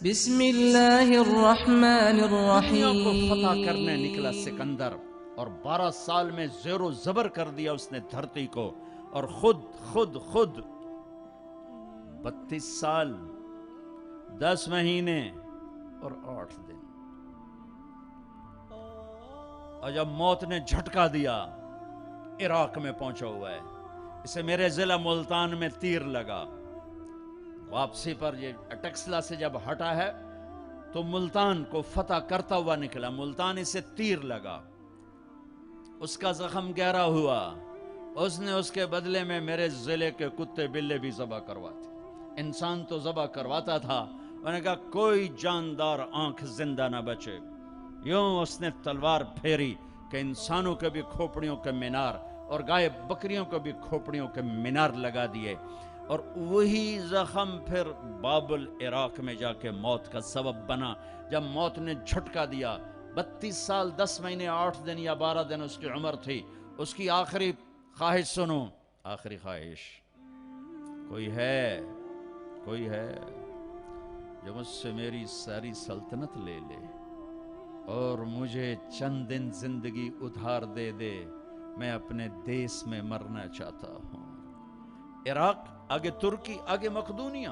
بسم اللہ الرحمن دنیا کو الرحیم. فتح کرنے نکلا سکندر، اور 12 سال میں زیر و زبر کر دیا اس نے دھرتی کو، اور خود 32 سال 10 مہینے اور 8 دن، اور جب موت نے جھٹکا دیا عراق میں پہنچا ہوا ہے، اسے میرے ضلع ملتان میں تیر لگا، واپسی پر یہ اٹکسلا سے جب ہٹا ہے تو ملتان کو فتح کرتا ہوا نکلا، ملتان اسے تیر لگا، اس کا زخم گہرا ہوا، اس نے اس کے بدلے میں میرے ضلع کے کتے بلے بھی ذبح کرواتے، انسان تو ذبح کرواتا تھا، انہوں نے کہا کوئی جاندار آنکھ زندہ نہ بچے، یوں اس نے تلوار پھیری کہ انسانوں کے بھی کھوپڑیوں کے مینار اور گائے بکریوں کو بھی کھوپڑیوں کے مینار لگا دیے، اور وہی زخم پھر بابل عراق میں جا کے موت کا سبب بنا، جب موت نے جھٹکا دیا۔ 32 سال 10 مہینے 8 دن یا 12 دن اس کی عمر تھی، اس کی آخری خواہش سنو، آخری خواہش، کوئی ہے جو مجھ سے میری ساری سلطنت لے لے اور مجھے چند دن زندگی ادھار دے دے، میں اپنے دیس میں مرنا چاہتا ہوں۔ عراق، آگے ترکی، آگے مقدونیہ،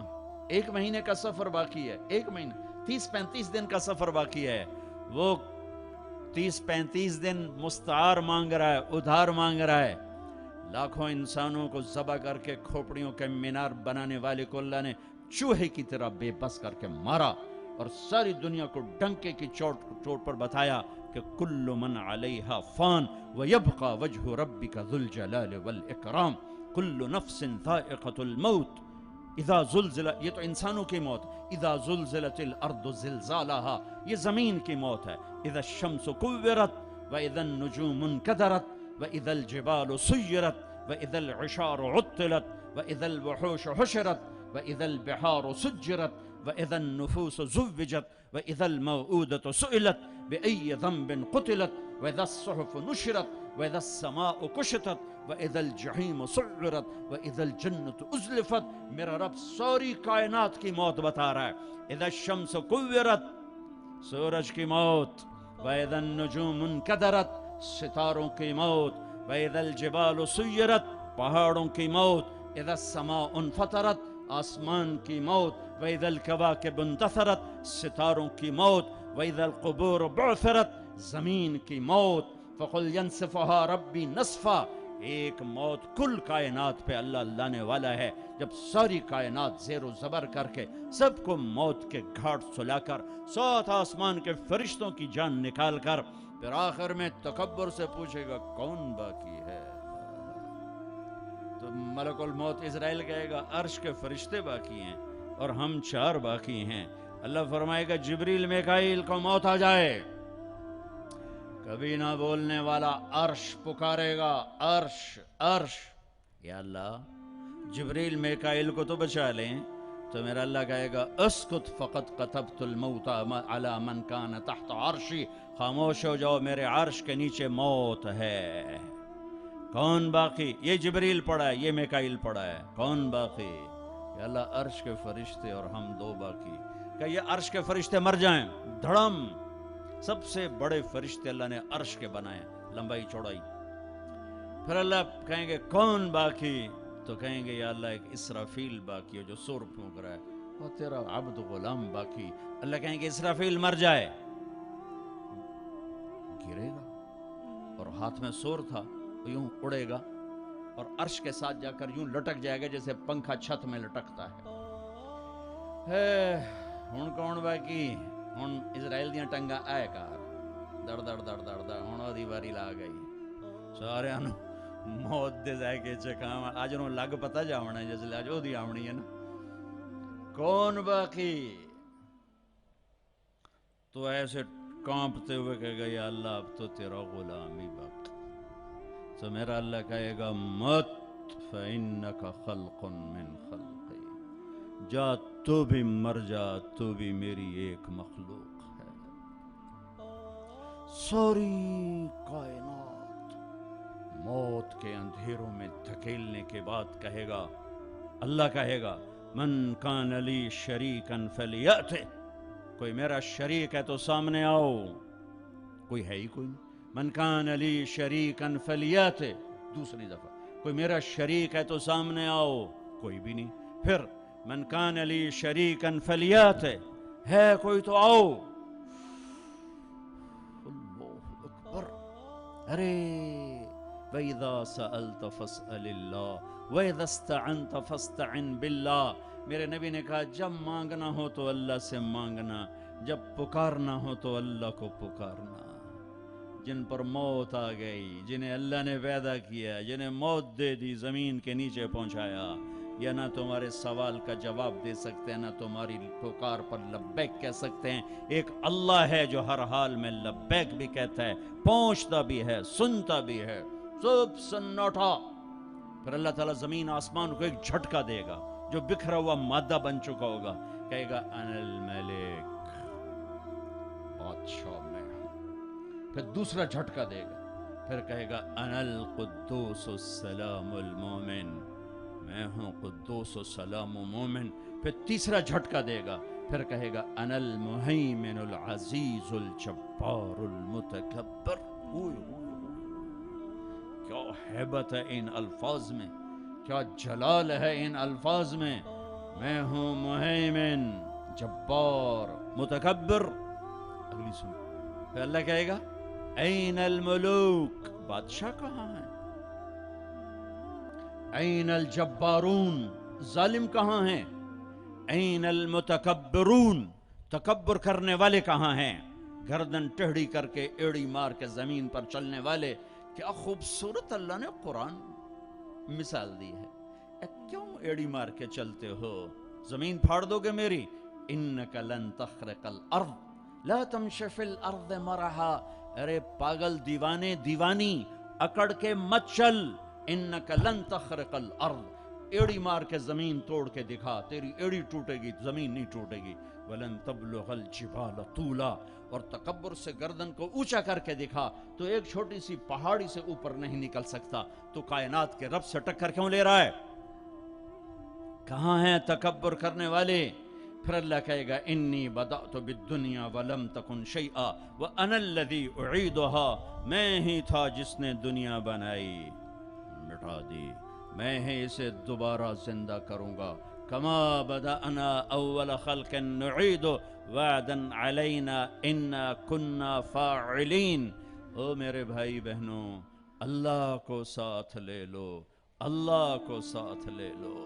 1 مہینے کا سفر باقی ہے، 1 مہینہ 30-35 دن کا سفر باقی ہے، وہ 30-35 دن مستعار مانگ رہا ہے، ادھار مانگ رہا ہے، لاکھوں انسانوں کو ذبح کر کے کھوپڑیوں کے مینار بنانے والے کو اللہ نے چوہے کی طرح بے بس کر کے مارا، اور ساری دنیا کو ڈنکے کی چوٹ پر بتایا کہ کل من علیہا فان ویبقى وجہ ربک ذو الجلال والاکرام، کل نفس ذائقۃ الموت اذا زلزل، یہ تو انسانوں کی موت، اذا زلزلت الارض زلزالها، یہ زمین کی موت ہے، اذا الشمس کورت واذا النجوم انکدرت واذا الجبال سیرت واذا العشار عطلت واذا الوحوش حشرت واذا البحار سجرت واذا النفوس زوجت واذا الموءودة سئلت بأي ذنب قتلت واذا الصحف نشرت واذا السماء كشطت واذا الجحیم سعرت واذا الجنة ازلفت۔ میرا رب ساری کائنات کی موت بتا رہا ہے، اذا الشمس کورت، سورج کی موت، واذا النجوم انکدرت، ستاروں کی موت، واذا الجبال سیرت، پہاڑوں کی موت، اذا السماء انفطرت، آسمان کی موت، واذا الکواکب انتثرت، ستاروں کی موت، واذا القبور بعثرت، زمین کی موت، فقل ینسفها ربی نصفا، ایک موت کل کائنات پہ اللہ لانے والا ہے، جب ساری کائنات زیر و زبر کر کے سب کو موت کے گھاٹ سلا کر 7 آسمان کے فرشتوں کی جان نکال کر پھر آخر میں تکبر سے پوچھے گا کون باقی ہے، تو ملک الموت اسرائیل کہے گا عرش کے فرشتے باقی ہیں اور ہم 4 باقی ہیں۔ اللہ فرمائے گا جبریل میکائیل کو موت آ جائے، کبھی نہ بولنے والا عرش پکارے گا، عرش عرش، یا اللہ جبریل میکائیل کو تو بچا لیں، تو میرا اللہ کہے گا اسکت فقط کتبت الموت علی من کان تحت عرشی، خاموش ہو جاؤ میرے عرش کے نیچے موت ہے۔ کون باقی؟ یہ جبریل پڑا ہے، یہ میکائیل پڑا ہے، کون باقی؟ یا اللہ عرش کے فرشتے اور ہم 2 باقی۔ کہ یہ عرش کے فرشتے مر جائیں، دھڑم، سب سے بڑے فرشتے اللہ نے عرش کے بنائے، لمبائی چوڑائی، پھر اللہ کہیں گے کون باقی؟ تو کہیں گے یا اللہ ایک اسرافیل باقی ہے جو سور پھونک رہا ہے، اور تیرا عبد غلام باقی۔ اللہ کہیں گے اسرافیل مر جائے، گرے گا اور ہاتھ میں سور تھا، یوں اڑے گا اور عرش کے ساتھ جا کر یوں لٹک جائے گا جیسے پنکھا چھت میں لٹکتا ہے۔ ہن کون باقی؟ ہن اسرائیل دیاں ٹنگاں آئے کار دڑ دڑ دڑ دڑ دڑ، ہن دی واری لا گئی، سارے موت دے ذائقے چکھاواں، اج نوں لگ پتہ جاونا ہے جس اج دی آونی ہے نا، کون باقی؟ تو ایسے کانپتے ہوئے کہے گا یا اللہ اب تو تیرا غلام ہی باقی، تو میرا اللہ کہے گا مت فإنک خلق من خلقی، جا تو بھی مر جا، تو بھی میری ایک مخلوق ہے۔ ساری کائنات موت کے اندھیروں میں دھکیلنے کے بعد کہے گا، اللہ کہے گا من کان لی شریکا فلیأتہ، کوئی میرا شریک ہے تو سامنے آؤ. کوئی ہے ہی کوئی نہیں. من کان لی شریکن فلیات. دوسری دفعہ کوئی میرا شریک ہے تو سامنے آؤ. کوئی بھی نہیں. پھر من کان لی شریکن فلیات. ہے کوئی تو آؤ. اللہ اکبر. ارے وَإِذَا سَأَلْتَ فَاسْأَلِ اللَّهِ وَإِذَا اسْتَعَنْتَ فَاسْتَعِنْ بِاللَّهِ. میرے نبی نے کہا جب مانگنا ہو تو اللہ سے مانگنا, جب پکارنا ہو تو اللہ کو پکارنا. جن پر موت آ گئی, جنہیں اللہ نے پیدا کیا, جنہیں موت دے دی, زمین کے نیچے پہنچایا, یا نہ تمہارے سوال کا جواب دے سکتے ہیں, نہ تمہاری پکار پر لبیک کہہ سکتے ہیں. ایک اللہ ہے جو ہر حال میں لبیک بھی کہتا ہے, پہنچتا بھی ہے, سنتا بھی ہے, سب سناٹا. پھر اللہ تعالیٰ زمین آسمان کو ایک جھٹکا دے گا, جو بکھرا ہوا مادہ بن چکا ہوگا, کہے گا انا الملک, بادشاہ میں ہوں. پھر دوسرا جھٹکا دے گا, پھر کہے گا انا القدوس السلام المومن, میں ہوں قدوس و سلام و مومن. پھر تیسرا جھٹکا دے گا, پھر کہے گا انا المہیمن العزیز الجبار المتکبر. کیا ہیبت ہے ان الفاظ میں, کیا جلال ہے ان الفاظ میں. میں ہوں مہیمن, جبار, متکبر. اگلی سن. پھر اللہ کہے گا این الملوک, بادشاہ کہاں ہیں؟ این الجبارون, ظالم کہاں ہیں؟ این المتکبرون, تکبر کرنے والے کہاں ہیں؟ گردن ٹیڑھی کر کے, ایڑی مار کے زمین پر چلنے والے. کیا خوبصورت اللہ نے قرآن مثال دی ہے. کیوں ایڑی مار کے چلتے ہو؟ زمین پھاڑ دو گے میری. انک لن تخرق الارض لا تمشی فی الارض مرحا. ارے پاگل, دیوانے, دیوانی, اکڑ کے مت چل. انک لن تخرق الارض, ایڑی مار کے زمین توڑ کے دکھا, تیری ایڑی ٹوٹے گی, زمین نہیں ٹوٹے گی. ولن تبلغ الجبال طولا, اور تکبر سے گردن کو اونچا کر کے دکھا تو ایک چھوٹی سی پہاڑی سے اوپر نہیں نکل سکتا. تو کائنات کے رب سے ٹکر کیوں لے رہا ہے؟ کہاں ہیں تکبر کرنے والے؟ پھر اللہ کہے گا انی بدأت بالدنیا ولم تکن شیئا وانا الذی اعیدها, میں ہی تھا جس نے دنیا بنائی, مٹا دی, میں ہی اسے دوبارہ زندہ کروں گا. کما بدأنا اول خلق نعید وعدا علینا انا کنا فاعلین. او میرے بھائی بہنوں, اللہ کو ساتھ لے لو, اللہ کو ساتھ لے لو.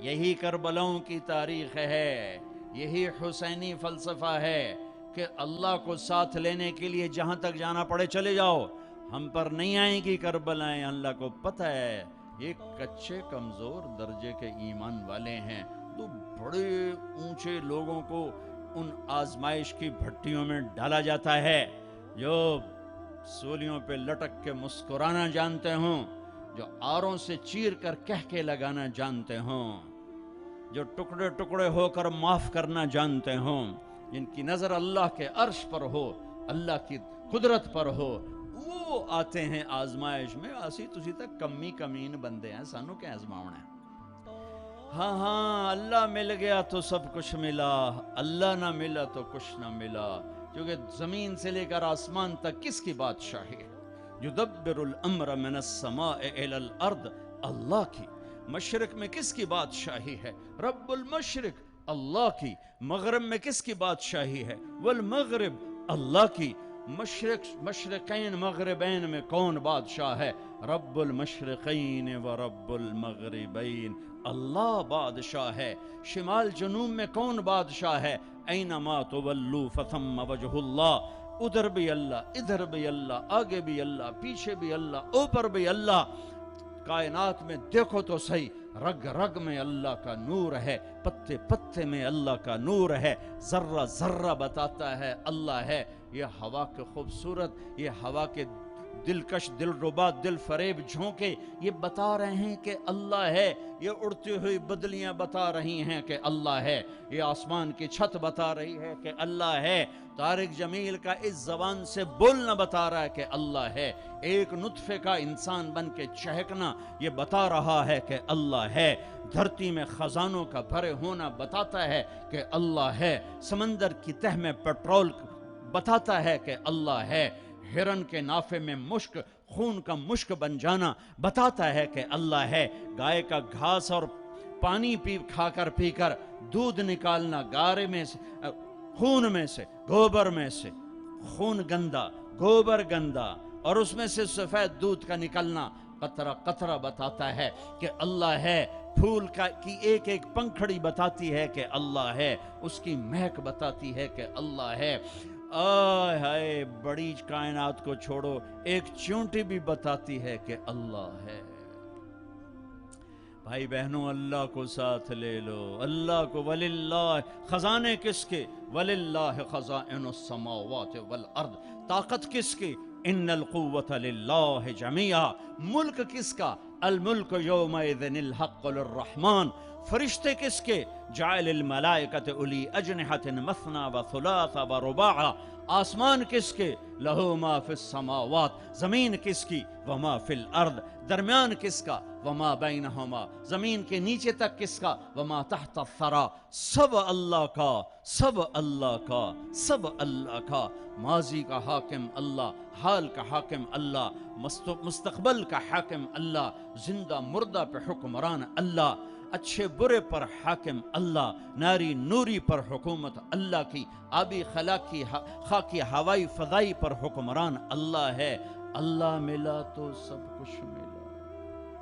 یہی کربلاؤں کی تاریخ ہے, یہی حسینی فلسفہ ہے کہ اللہ کو ساتھ لینے کے لیے جہاں تک جانا پڑے چلے جاؤ. ہم پر نہیں آئیں گی کربلائیں, اللہ کو پتہ ہے یہ کچے کمزور درجے کے ایمان والے ہیں. تو بڑے اونچے لوگوں کو ان آزمائش کی بھٹیوں میں ڈالا جاتا ہے, جو سولیوں پہ لٹک کے مسکرانا جانتے ہوں, جو آروں سے چیر کر کہہ کے لگانا جانتے ہوں, جو ٹکڑے ٹکڑے ہو کر معاف کرنا جانتے ہوں, جن کی نظر اللہ کے عرش پر ہو, اللہ کی قدرت پر ہو, وہ آتے ہیں آزمائش میں. اسی تسی تک کمی کمین بندے ہیں, سانو کیا آزماؤنا ہے. ہاں ہاں, اللہ مل گیا تو سب کچھ ملا, اللہ نہ ملا تو کچھ نہ ملا. کیونکہ زمین سے لے کر آسمان تک کس کی بادشاہی ہے؟ یدبر الامر من السماء الى الارض, اللہ کی. مشرق میں کس کی بادشاہی ہے؟ رب المشرق, اللہ کی. مغرب میں کس کی بادشاہی ہے؟ والمغرب, اللہ کی. مشرقین مغربین میں کون بادشاہ ہے؟ رب المشرقین و رب المغربین, اللہ بادشاہ ہے. شمال جنوب میں کون بادشاہ ہے؟ اینما تولوا فثم وجہ اللہ, ادھر بھی اللہ, ادھر بھی اللہ, آگے بھی اللہ, پیچھے بھی اللہ, اوپر بھی اللہ. کائنات میں دیکھو تو صحیح, رگ رگ میں اللہ کا نور ہے, پتے پتے میں اللہ کا نور ہے, ذرہ ذرہ بتاتا ہے اللہ ہے. یہ ہوا کے خوبصورت, یہ ہوا کے دلکش، دل ربا، دل فریب جھونکے یہ بتا رہے ہیں کہ اللہ ہے، یہ اڑتی ہوئی بدلیاں بتا رہی ہیں کہ اللہ ہے، یہ آسمان کی چھت بتا رہی ہے کہ اللہ ہے، طارق جمیل کا اس زبان سے بولنا بتا رہا ہے کہ اللہ ہے، ایک نطفے کا انسان بن کے چہکنا یہ بتا رہا ہے کہ اللہ ہے، دھرتی میں خزانوں کا بھرے ہونا بتاتا ہے کہ اللہ ہے، سمندر کی تہ میں پیٹرول بتاتا ہے کہ اللہ ہے، ہرن کے نافے میں مشک، خون کا مشک بن جانا بتاتا ہے کہ اللہ ہے، گائے کا گھاس اور پانی کھا کر پی کر دودھ نکالنا، گارے میں سے، خون میں سے، گوبر میں سے، خون گندا، گوبر گندا، اور اس میں سے سفید دودھ کا نکلنا قطرہ قطرہ بتاتا ہے کہ اللہ ہے، پھول کی ایک ایک پنکھڑی بتاتی ہے کہ اللہ ہے، اس کی مہک بتاتی ہے کہ اللہ ہے۔ آہ ہائے، بڑی کائنات کو چھوڑو، ایک چونٹی بھی بتاتی ہے کہ اللہ ہے۔ بھائی بہنوں، اللہ کو ساتھ لے لو، اللہ کو۔ وللہ، خزانے کس کے؟ وللہ خزائن السماوات والارض، طاقت کس کی؟ ان القوت للہ جمیعا، ملک کس کا؟ الملک یومئذ الحق للرحمن، فرشتے کس کے؟ جعل الملائکۃ اولی اجنحۃ مثنی وثلاث ورباع، آسمان کس کے؟ لہو ما فی السماوات، زمین کس کی؟ وما فی الارض، درمیان کس کا؟ وما بینہما، زمین کے نیچے تک کس کا؟ وما تحت الثری، سب اللہ کا، سب اللہ کا، سب اللہ کا۔ ماضی کا حاکم اللہ، حال کا حاکم اللہ، مستقبل کا حاکم اللہ، زندہ مردہ پہ حکمران اللہ، اچھے برے پر حاکم اللہ، ناری نوری پر حکومت اللہ کی، آبی خاکی ہوائی فضائی پر حکمران اللہ ہے۔ اللہ ملا تو سب کچھ ملا۔